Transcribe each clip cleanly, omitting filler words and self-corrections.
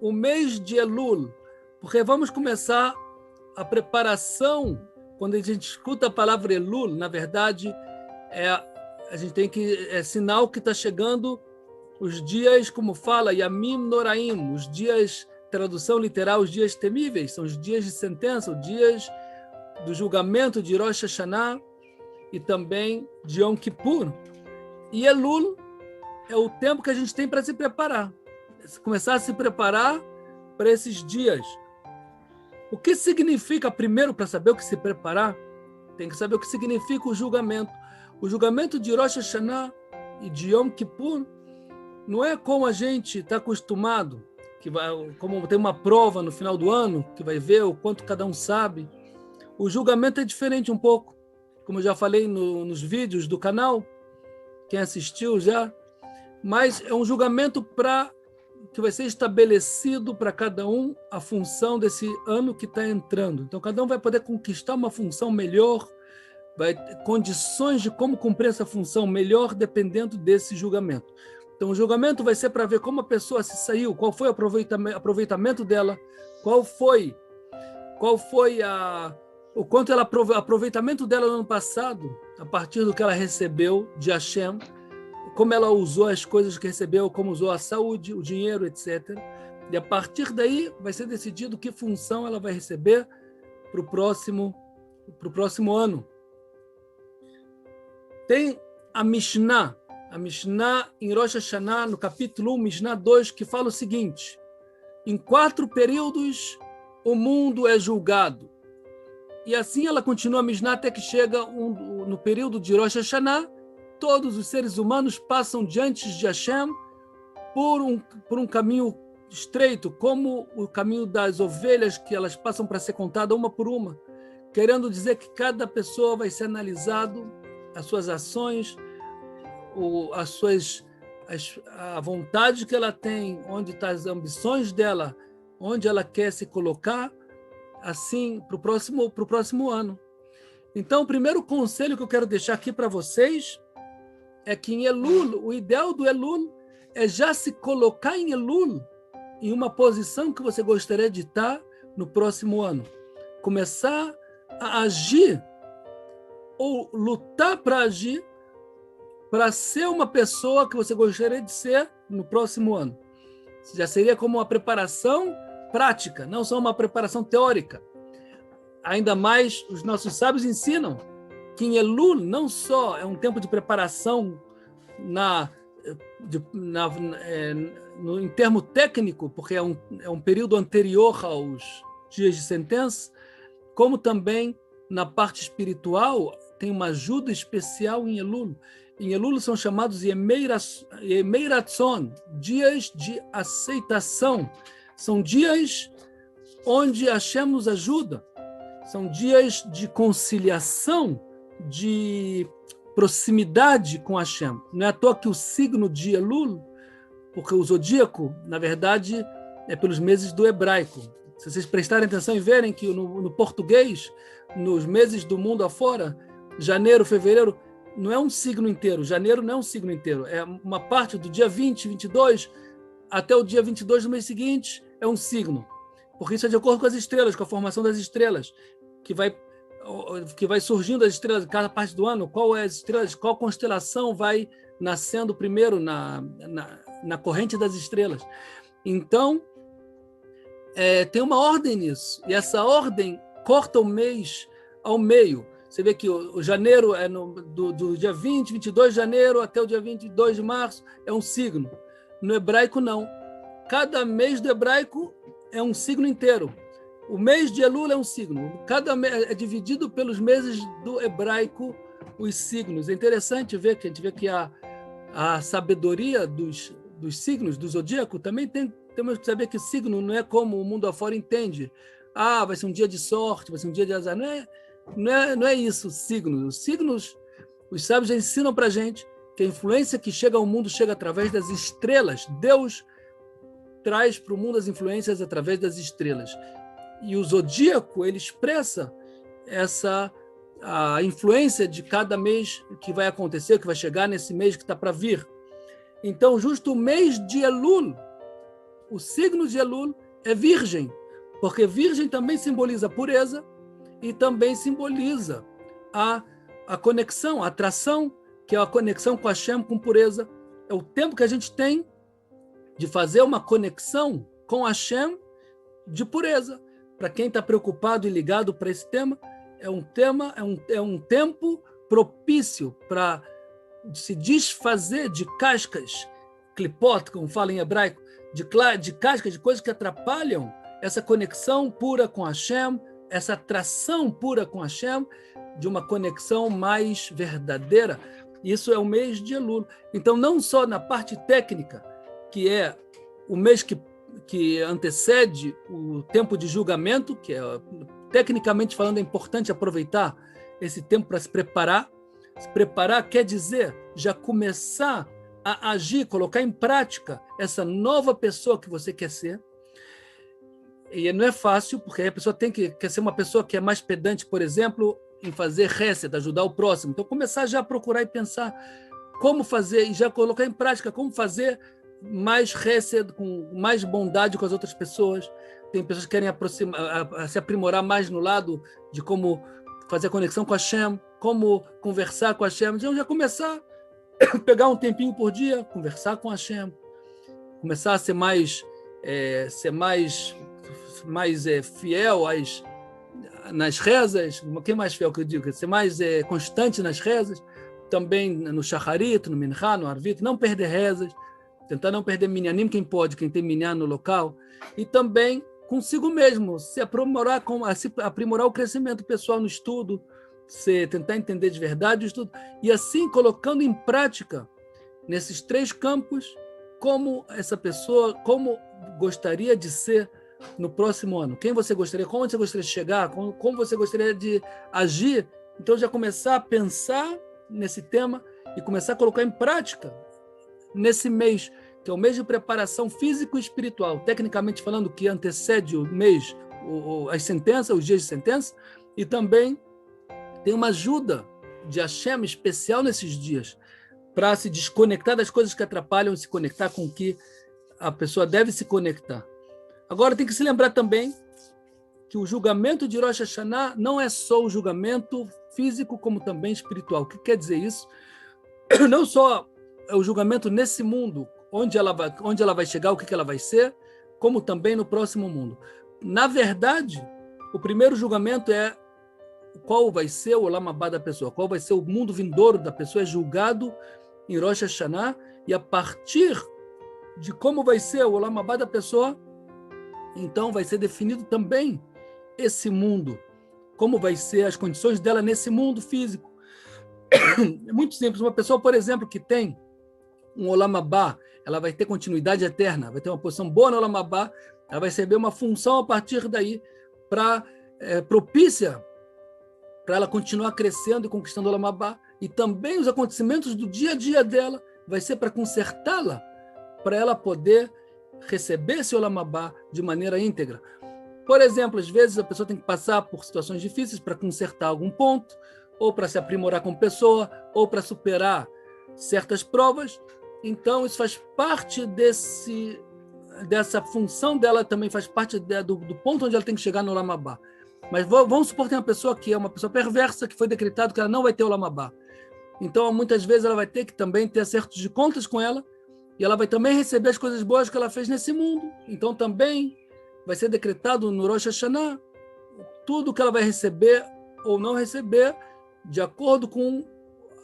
o mês de Elul, porque vamos começar a preparação. Quando a gente escuta a palavra Elul, na verdade, a gente tem que é sinal que está chegando os dias, como fala, Yamim Noraim, os dias, tradução literal, os dias temíveis, são os dias de sentença, os dias do julgamento de Rosh Hashanah e também de Yom Kippur. E Elul é o tempo que a gente tem para se preparar, começar a se preparar para esses dias. O que significa, primeiro, para saber o que se preparar, tem que saber o que significa o julgamento. O julgamento de Rosh Hashanah e de Yom Kippur não é como a gente está acostumado, como tem uma prova no final do ano, que vai ver o quanto cada um sabe. O julgamento é diferente um pouco, como eu já falei nos vídeos do canal, quem assistiu já, mas é um julgamento que vai ser estabelecido para cada um a função desse ano que está entrando. Então, cada um vai poder conquistar uma função melhor, vai ter condições de como cumprir essa função melhor dependendo desse julgamento. Então, o julgamento vai ser para ver como a pessoa se saiu, qual foi o aproveitamento dela, qual foi o quanto ela aproveitamento dela no ano passado, a partir do que ela recebeu de Hashem, como ela usou as coisas que recebeu, como usou a saúde, o dinheiro, etc. E a partir daí vai ser decidido que função ela vai receber para o próximo ano. Tem a Mishnah em Rosh Hashanah, no capítulo 1, Mishnah 2, que fala o seguinte: em 4 períodos o mundo é julgado. E assim ela continua a Mishnah até que chega no período de Rosh Hashanah. Todos os seres humanos passam diante de Hashem por um caminho estreito, como o caminho das ovelhas, que elas passam para ser contadas uma por uma, querendo dizer que cada pessoa vai ser analisado, as suas ações, a vontade que ela tem, onde estão as ambições dela, onde ela quer se colocar, assim, para o próximo ano. Então, o primeiro conselho que eu quero deixar aqui para vocês é que em Elul, o ideal do Elul é já se colocar em Elul em uma posição que você gostaria de estar no próximo ano. Começar a agir ou lutar para agir para ser uma pessoa que você gostaria de ser no próximo ano. Já seria como uma preparação prática, não só uma preparação teórica. Ainda mais os nossos sábios ensinam que em Elul não só é um tempo de preparação em termo técnico, porque é um período anterior aos dias de sentença, como também na parte espiritual tem uma ajuda especial em Elul. Em Elul são chamados Yemei Ratzon, dias de aceitação. São dias onde Hashem nos ajuda. São dias de conciliação, de proximidade com Hashem. Não é à toa que o signo de Elul, porque o zodíaco, na verdade, é pelos meses do hebraico. Se vocês prestarem atenção e verem que no português, nos meses do mundo afora, janeiro, fevereiro, não é um signo inteiro. Janeiro não é um signo inteiro. É uma parte do dia 20, 22, até o dia 22 do mês seguinte, é um signo. Porque isso é de acordo com as estrelas, com a formação das estrelas, que vai surgindo as estrelas em cada parte do ano, qual é as estrelas, qual constelação vai nascendo primeiro na corrente das estrelas. Então, tem uma ordem nisso, e essa ordem corta o mês ao meio. Você vê que o janeiro é do dia 20, 22 de janeiro até o dia 22 de março, é um signo. No hebraico, não. Cada mês do hebraico é um signo inteiro. O mês de Elul é um signo. Cada mês é dividido pelos meses do hebraico, os signos. É interessante ver que a gente vê que a sabedoria dos signos, do zodíaco, também temos que saber que o signo não é como o mundo afora entende. Vai ser um dia de sorte, vai ser um dia de azar. Não é isso, os signos, os sábios já ensinam para a gente que a influência que chega ao mundo chega através das estrelas. Deus traz para o mundo as influências através das estrelas. E o zodíaco, ele expressa a influência de cada mês que vai acontecer, que vai chegar nesse mês que está para vir. Então, justo o mês de Elul o signo de Elul é virgem, porque virgem também simboliza a pureza e também simboliza a conexão, a atração, que é a conexão com Hashem, com pureza. É o tempo que a gente tem de fazer uma conexão com Hashem de pureza. Para quem está preocupado e ligado para esse tema, é um tempo propício para se desfazer de cascas, klipot, como fala em hebraico, de cascas, de coisas que atrapalham essa conexão pura com Hashem, essa atração pura com Hashem, de uma conexão mais verdadeira. Isso é o mês de Elul. Então, não só na parte técnica, que é o mês que antecede o tempo de julgamento, que é, tecnicamente falando, é importante aproveitar esse tempo para se preparar. Se preparar quer dizer já começar a agir, colocar em prática essa nova pessoa que você quer ser. E não é fácil, porque a pessoa quer ser uma pessoa que é mais pedante, por exemplo, em fazer chesed, ajudar o próximo. Então, começar já a procurar e pensar como fazer, e já colocar em prática como fazer mais chesed, com mais bondade com as outras pessoas. Tem pessoas que querem se aprimorar mais no lado de como fazer a conexão com a Hashem, como conversar com a Hashem. Então, já começar a pegar um tempinho por dia, conversar com a Hashem, começar a ser mais fiel nas rezas. Quem mais fiel que eu digo? Ser mais constante nas rezas, também no shacharit, no mincha, no arvit, não perder rezas, tentar não perder minyanim, quem pode, quem tem minyan no local, e também consigo mesmo, se aprimorar o crescimento pessoal no estudo, tentar entender de verdade o estudo, e assim colocando em prática, nesses 3 campos, como essa pessoa, como gostaria de ser no próximo ano. Quem você gostaria, como você gostaria de chegar, como você gostaria de agir. Então, já começar a pensar nesse tema e começar a colocar em prática nesse mês, que é o mês de preparação físico e espiritual, tecnicamente falando, que antecede o mês, as sentenças, os dias de sentença, e também tem uma ajuda de Hashem especial nesses dias, para se desconectar das coisas que atrapalham e se conectar com o que a pessoa deve se conectar. Agora, tem que se lembrar também que o julgamento de Rosh Hashanah não é só o julgamento físico, como também espiritual. O que quer dizer isso? Não só é o julgamento nesse mundo, onde ela vai chegar, o que ela vai ser, como também no próximo mundo. Na verdade, o primeiro julgamento é qual vai ser o Olam Haba da pessoa, qual vai ser o mundo vindouro da pessoa, é julgado em Rosh Hashanah, e a partir de como vai ser o Olam Haba da pessoa, então vai ser definido também esse mundo, como vai ser as condições dela nesse mundo físico. É muito simples. Uma pessoa, por exemplo, que tem um Olam Haba, ela vai ter continuidade eterna, vai ter uma posição boa no Olam Haba, ela vai receber uma função a partir daí propícia para ela continuar crescendo e conquistando o Olam Haba, e também os acontecimentos do dia a dia dela vai ser para consertá-la, para ela poder receber esse Olam Haba de maneira íntegra. Por exemplo, às vezes a pessoa tem que passar por situações difíceis para consertar algum ponto, ou para se aprimorar como pessoa, ou para superar certas provas. Então, isso faz parte dessa função dela, também faz parte do ponto onde ela tem que chegar no Olam Haba. Mas vamos supor que tem uma pessoa que é uma pessoa perversa, que foi decretado que ela não vai ter o Olam Haba. Então, muitas vezes, ela vai ter que também ter acertos de contas com ela, e ela vai também receber as coisas boas que ela fez nesse mundo. Então, também vai ser decretado no Rosh Hashanah tudo que ela vai receber ou não receber, de acordo com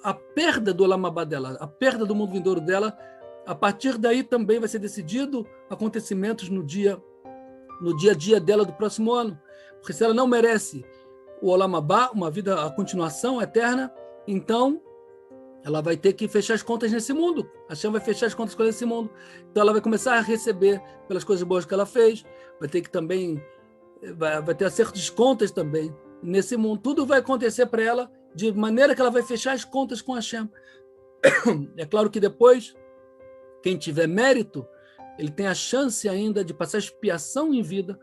a perda do Olam Haba dela, a perda do mundo vindouro dela. A partir daí também vai ser decidido acontecimentos no dia a dia dela do próximo ano. Porque se ela não merece o Olam Haba, uma vida, a continuação eterna, então ela vai ter que fechar as contas nesse mundo. A Hashem vai fechar as contas com esse mundo. Então ela vai começar a receber pelas coisas boas que ela fez, vai ter que também, vai ter acerto de contas também nesse mundo. Tudo vai acontecer para ela de maneira que ela vai fechar as contas com a Hashem. É claro que depois, quem tiver mérito, ele tem a chance ainda de passar expiação em vida,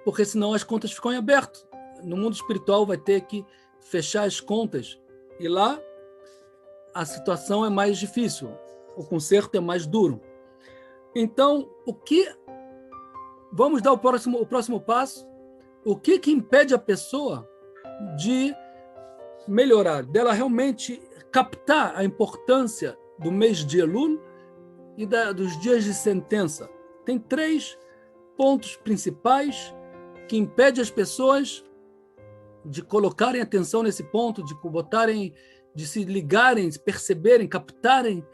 porque senão as contas ficam em aberto. No mundo espiritual vai ter que fechar as contas. E lá a situação é mais difícil, o conserto é mais duro. Então, o que vamos dar o próximo passo. O que impede a pessoa de melhorar, dela realmente captar a importância do mês de Elul e dos dias de sentença? Tem 3 pontos principais que impedem as pessoas de colocarem atenção nesse ponto, de se ligarem, de perceberem, captarem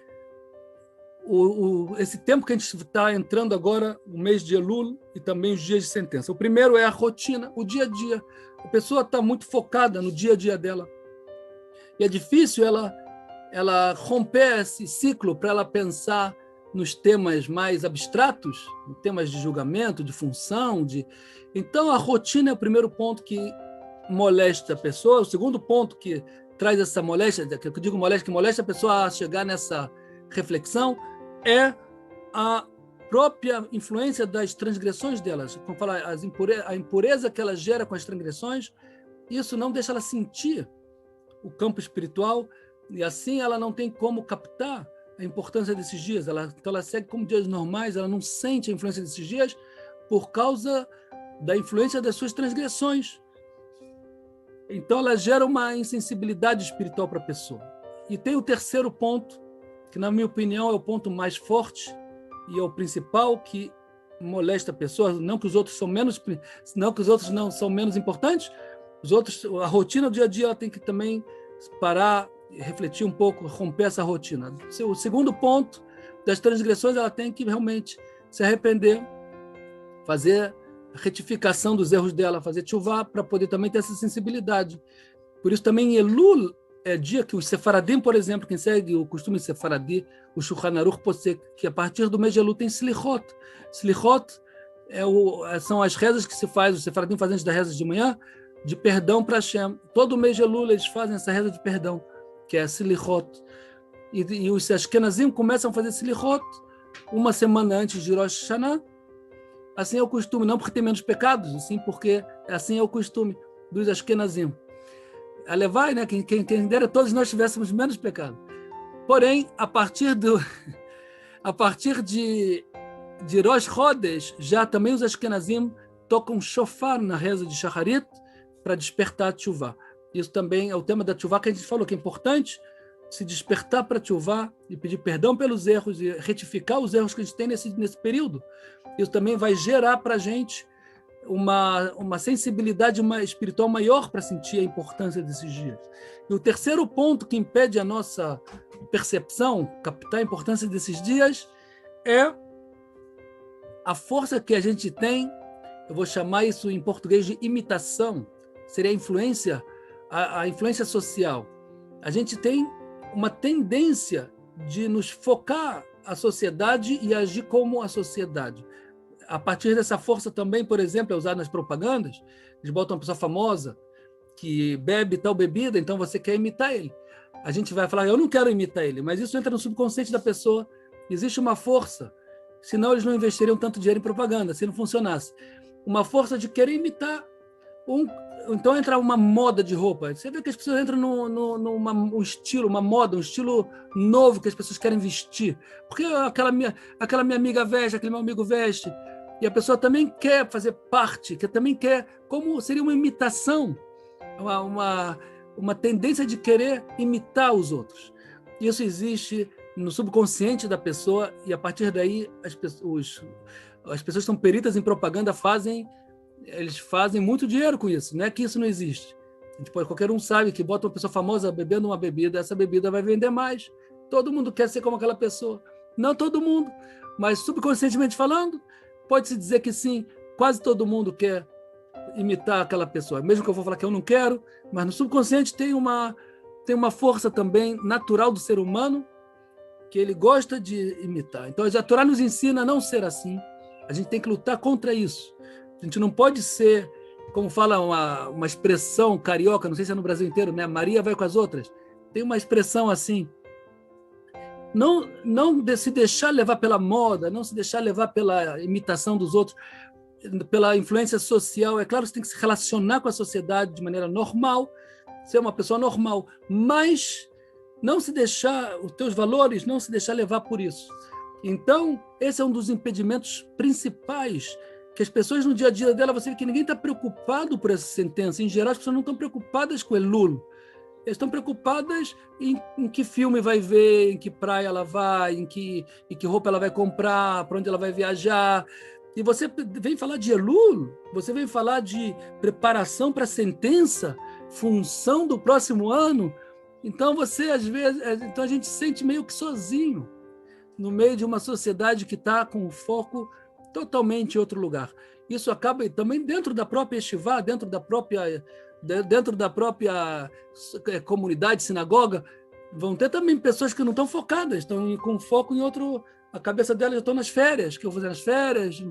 esse tempo que a gente está entrando agora, o mês de Elul e também os dias de sentença. O primeiro é a rotina, o dia a dia. A pessoa está muito focada no dia a dia dela. E é difícil ela romper esse ciclo para ela pensar nos temas mais abstratos, temas de julgamento, de função. Então, a rotina é o primeiro ponto que molesta a pessoa. O segundo ponto que traz essa moléstia, que eu digo moléstia, que molesta a pessoa a chegar nessa reflexão, é a própria influência das transgressões delas. Como falar, a impureza que ela gera com as transgressões, isso não deixa ela sentir o campo espiritual, e assim ela não tem como captar a importância desses dias. Então ela segue como dias normais, ela não sente a influência desses dias por causa da influência das suas transgressões. Então ela gera uma insensibilidade espiritual para a pessoa. E tem o terceiro ponto, que na minha opinião é o ponto mais forte e é o principal que molesta a pessoa. Não que os outros não são menos importantes. Os outros, a rotina do dia a dia, ela tem que também parar, refletir um pouco, romper essa rotina. O segundo ponto das transgressões, ela tem que realmente se arrepender, fazer a retificação dos erros dela, fazer tchuvá, para poder também ter essa sensibilidade. Por isso também em Elul é dia que os sefaradim, por exemplo, quem segue o costume sefaradi, o Shulchan Aruch possui que a partir do mês de Elul tem Slichot. Slichot são as rezas que se faz, os sefaradim fazem antes da reza de manhã, de perdão para Hashem. Todo mês de Elul eles fazem essa reza de perdão, que é Slichot. E os Ashkenazim começam a fazer Slichot uma semana antes de Rosh Hashanah. Assim é o costume, não porque tem menos pecados, assim porque assim é o costume dos Ashkenazim. Alevai, né? Quem dera todos nós tivéssemos menos pecado. Porém, a partir de Rosh Chodesh, já também os Ashkenazim tocam shofar na reza de Shacharit para despertar a tchuvá. Isso também é o tema da tchuvá que a gente falou, que é importante se despertar para a tchuvá e pedir perdão pelos erros e retificar os erros que a gente tem nesse período. Isso também vai gerar para a gente uma sensibilidade espiritual maior para sentir a importância desses dias. E o terceiro ponto que impede a nossa percepção, captar a importância desses dias, é a força que a gente tem, eu vou chamar isso em português de imitação, seria a influência social. A gente tem uma tendência de nos focar a sociedade e agir como a sociedade. A partir dessa força também, por exemplo, é usada nas propagandas, eles botam uma pessoa famosa que bebe tal bebida, então você quer imitar ele. A gente vai falar, eu não quero imitar ele, mas isso entra no subconsciente da pessoa. Existe uma força, senão eles não investiriam tanto dinheiro em propaganda, se não funcionasse. Uma força de querer imitar. Então entra uma moda de roupa. Você vê que as pessoas entram num estilo, uma moda, um estilo novo que as pessoas querem vestir. Porque aquela minha amiga veste, aquele meu amigo veste. E a pessoa também quer fazer parte, que também quer, como seria uma imitação, uma tendência de querer imitar os outros. Isso existe no subconsciente da pessoa e a partir daí as pessoas que são peritas em propaganda eles fazem muito dinheiro com isso. Não é que isso não existe. Qualquer um sabe que bota uma pessoa famosa bebendo uma bebida, essa bebida vai vender mais. Todo mundo quer ser como aquela pessoa. Não todo mundo, mas subconscientemente falando, pode-se dizer que sim, quase todo mundo quer imitar aquela pessoa. Mesmo que eu vou falar que eu não quero, mas no subconsciente tem uma força também natural do ser humano que ele gosta de imitar. Então a Torá nos ensina a não ser assim. A gente tem que lutar contra isso. A gente não pode ser, como fala uma expressão carioca, não sei se é no Brasil inteiro, né? Maria vai com as outras. Tem uma expressão assim. Não se deixar levar pela moda, não se deixar levar pela imitação dos outros, pela influência social. É claro que você tem que se relacionar com a sociedade de maneira normal, ser uma pessoa normal, mas não se deixar, os teus valores, não se deixar levar por isso. Então, esse é um dos impedimentos principais que as pessoas no dia a dia dela, você vê que ninguém está preocupado por essa sentença. Em geral, as pessoas não estão preocupadas com Elul. Elas estão preocupadas em que filme vai ver, em que praia ela vai, em que roupa ela vai comprar, para onde ela vai viajar. E você vem falar de Elul, você vem falar de preparação para a sentença, função do próximo ano. Então, às vezes, então a gente se sente meio que sozinho, no meio de uma sociedade que está com o foco totalmente em outro lugar. Isso acaba também dentro da própria Yeshivá, dentro da própria comunidade, sinagoga. Vão ter também pessoas que não estão focadas, estão com foco em outro. A cabeça delas já estão nas férias, o que eu vou fazer nas férias,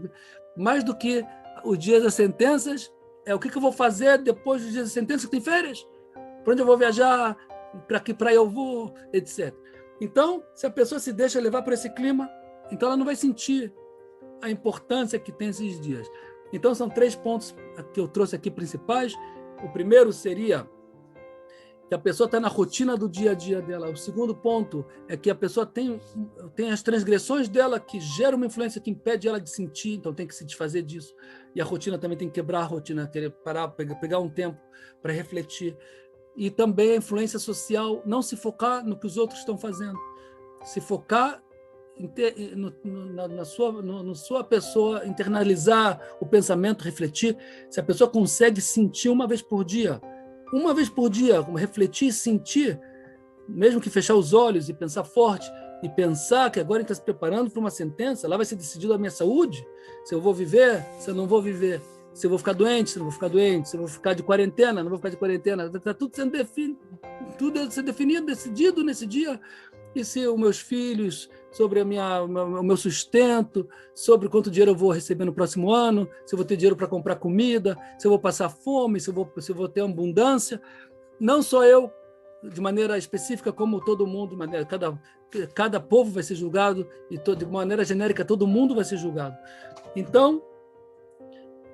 mais do que os dias das sentenças, o que eu vou fazer depois dos dias das sentenças que tem férias, para onde eu vou viajar, para que praia eu vou, etc. Então, se a pessoa se deixa levar por esse clima, então ela não vai sentir a importância que tem esses dias. Então, são 3 pontos que eu trouxe aqui principais. O primeiro seria que a pessoa está na rotina do dia a dia dela. O segundo ponto é que a pessoa tem as transgressões dela que geram uma influência que impede ela de sentir, então tem que se desfazer disso. E a rotina também tem que quebrar a rotina, querer parar, pegar um tempo para refletir. E também a influência social, não se focar no que os outros estão fazendo, se focar na sua pessoa, internalizar o pensamento, refletir. Se a pessoa consegue sentir uma vez por dia, refletir e sentir, mesmo que fechar os olhos e pensar forte, e pensar que agora a gente está se preparando para uma sentença, lá vai ser decidido a minha saúde, se eu vou viver, se eu não vou viver, se eu vou ficar doente, se eu não vou ficar doente, se eu vou ficar de quarentena, não vou ficar de quarentena, está tudo sendo definido, decidido nesse dia. E se os meus filhos, sobre o meu sustento, sobre quanto dinheiro eu vou receber no próximo ano, se eu vou ter dinheiro para comprar comida, se eu vou passar fome, se eu vou ter abundância. Não só eu, de maneira específica, como todo mundo, cada povo vai ser julgado, e de maneira genérica todo mundo vai ser julgado. Então,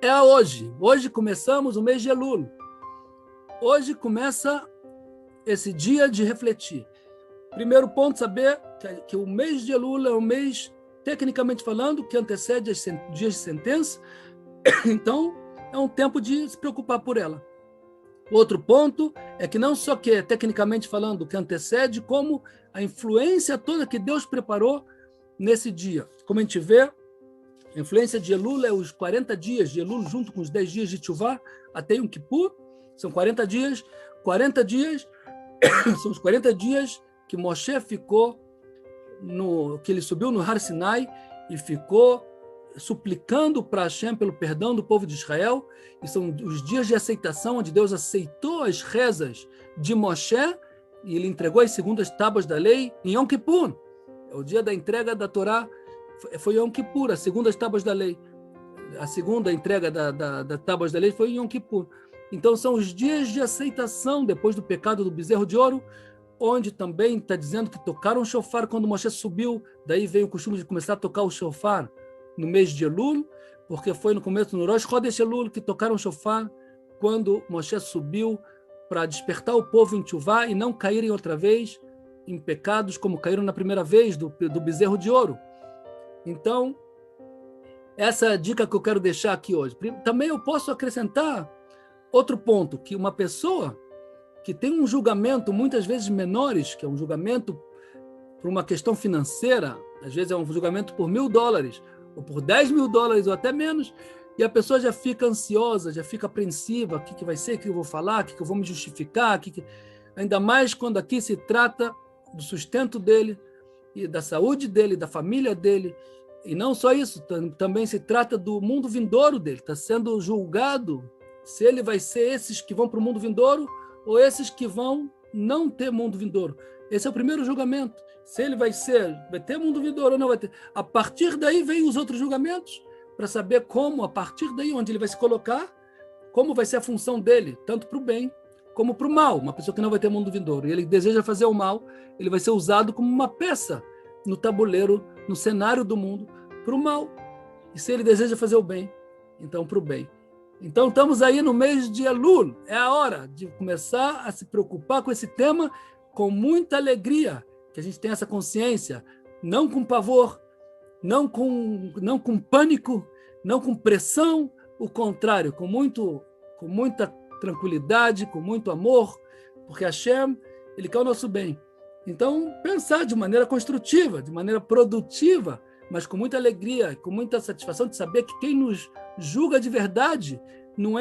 é hoje. Hoje começamos o mês de Elul. Hoje começa esse dia de refletir. Primeiro ponto, saber que o mês de Elul é um mês, tecnicamente falando, que antecede os dias de sentença. Então, é um tempo de se preocupar por ela. Outro ponto é que não só que é, tecnicamente falando, que antecede, como a influência toda que Deus preparou nesse dia. Como a gente vê, a influência de Elul é os 40 dias de Elul, junto com os 10 dias de Teshuvá, até Yom Kippur. São 40 dias. 40 dias são os 40 dias que Moshe ficou, que ele subiu no Har Sinai e ficou suplicando para Hashem pelo perdão do povo de Israel, e são os dias de aceitação, onde Deus aceitou as rezas de Moshe, e ele entregou as segundas tábuas da lei em Yom Kippur. O dia da entrega da Torá foi Yom Kippur, as segundas tábuas da lei. A segunda entrega da tábuas da lei foi em Yom Kippur. Então são os dias de aceitação, depois do pecado do bezerro de ouro, onde também está dizendo que tocaram o shofar quando Moshe subiu. Daí veio o costume de começar a tocar o shofar no mês de Elul, porque foi no começo, no Rosh Chodesh Elul, que tocaram o shofar quando Moshe subiu para despertar o povo em Teshuvá e não caírem outra vez em pecados como caíram na primeira vez do bezerro de ouro. Então, essa é a dica que eu quero deixar aqui hoje. Também eu posso acrescentar outro ponto, que uma pessoa que tem um julgamento muitas vezes menores, que é um julgamento por uma questão financeira, às vezes é um julgamento por $1.000, ou por $10.000, ou até menos, e a pessoa já fica ansiosa, já fica apreensiva, o que vai ser, o que eu vou falar, o que eu vou me justificar, ainda mais quando aqui se trata do sustento dele, e da saúde dele, da família dele, e não só isso, também se trata do mundo vindouro dele, está sendo julgado se ele vai ser esses que vão para o mundo vindouro, ou esses que vão não ter mundo vindouro. Esse é o primeiro julgamento. Se ele vai ter mundo vindouro ou não vai ter. A partir daí vem os outros julgamentos, para saber como, a partir daí, onde ele vai se colocar, como vai ser a função dele, tanto para o bem como para o mal. Uma pessoa que não vai ter mundo vindouro e ele deseja fazer o mal, ele vai ser usado como uma peça no tabuleiro, no cenário do mundo, para o mal. E se ele deseja fazer o bem, então para o bem. Então, estamos aí no mês de Elul. É a hora de começar a se preocupar com esse tema com muita alegria, que a gente tenha essa consciência, não com pavor, não com pânico, não com pressão, o contrário, com muita tranquilidade, com muito amor, porque Hashem, ele quer o nosso bem. Então, pensar de maneira construtiva, de maneira produtiva, mas com muita alegria, com muita satisfação de saber que quem nos julga de verdade não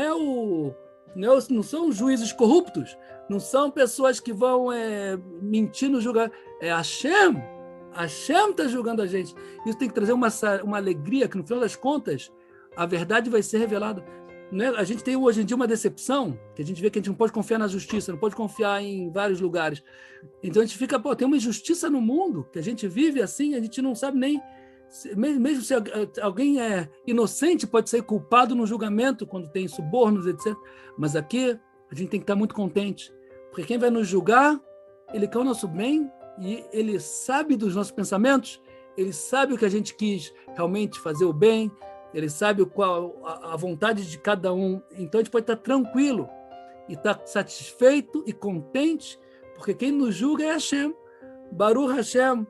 são os juízes corruptos, não são pessoas que vão mentir no julgamento, é Hashem. Hashem está julgando a gente. Isso tem que trazer uma alegria, que no final das contas, a verdade vai ser revelada. Né? A gente tem hoje em dia uma decepção, que a gente vê que a gente não pode confiar na justiça, não pode confiar em vários lugares. Então a gente fica, tem uma injustiça no mundo, que a gente vive assim, a gente não sabe nem... Mesmo se alguém é inocente, pode ser culpado no julgamento, quando tem subornos, etc. Mas aqui a gente tem que estar muito contente, porque quem vai nos julgar, ele quer o nosso bem, e ele sabe dos nossos pensamentos, ele sabe o que a gente quis realmente fazer o bem, ele sabe qual a vontade de cada um. Então a gente pode estar tranquilo e estar satisfeito e contente, porque quem nos julga é Hashem. Baruch Hashem.